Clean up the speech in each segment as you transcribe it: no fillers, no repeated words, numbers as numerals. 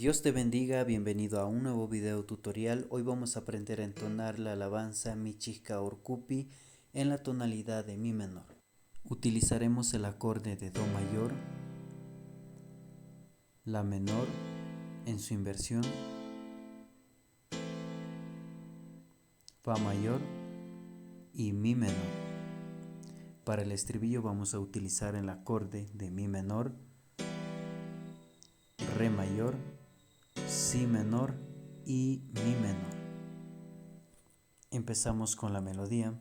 Dios te bendiga, bienvenido a un nuevo video tutorial. Hoy vamos a aprender a entonar la alabanza Michishka Orkupi en la tonalidad de Mi menor. Utilizaremos el acorde de Do mayor, La menor en su inversión, Fa mayor y Mi menor. Para el estribillo vamos a utilizar el acorde de Mi menor, Re mayor, Si menor y Mi menor. Empezamos con la melodía.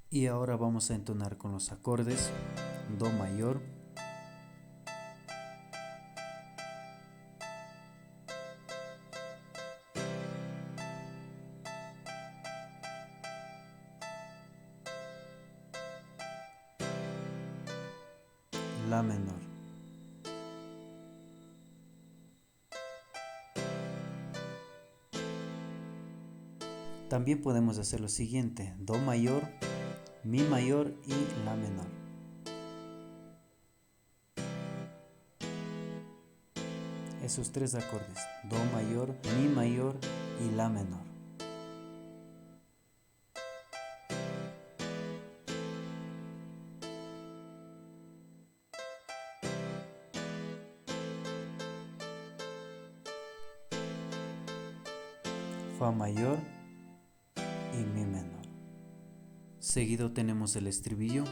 Y ahora vamos a entonar con los acordes Do mayor, La menor. También podemos hacer lo siguiente: Do mayor, Mi mayor y La menor. Esos tres acordes: Do mayor, Mi mayor y La menor. Fa mayor y Mi menor. Seguido tenemos el estribillo.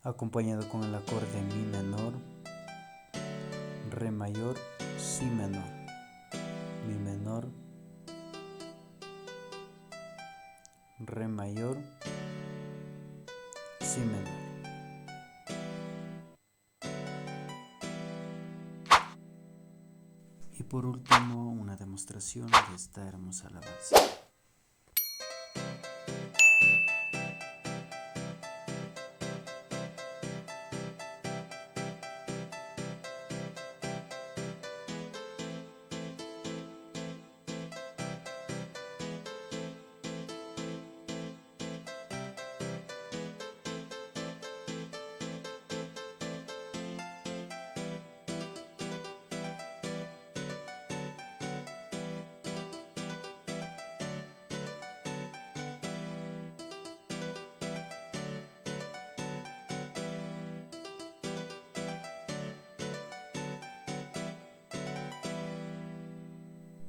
Acompañado con el acorde Mi menor, Re mayor, Si menor, Mi menor, Re mayor, Si menor. Y por último, una demostración de esta hermosa alabanza.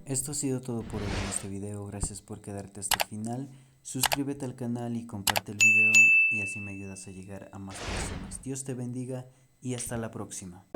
Esto ha sido todo por hoy en este video. Gracias por quedarte hasta el final. Suscríbete al canal y comparte el video y así me ayudas a llegar a más personas. Dios te bendiga y hasta la próxima.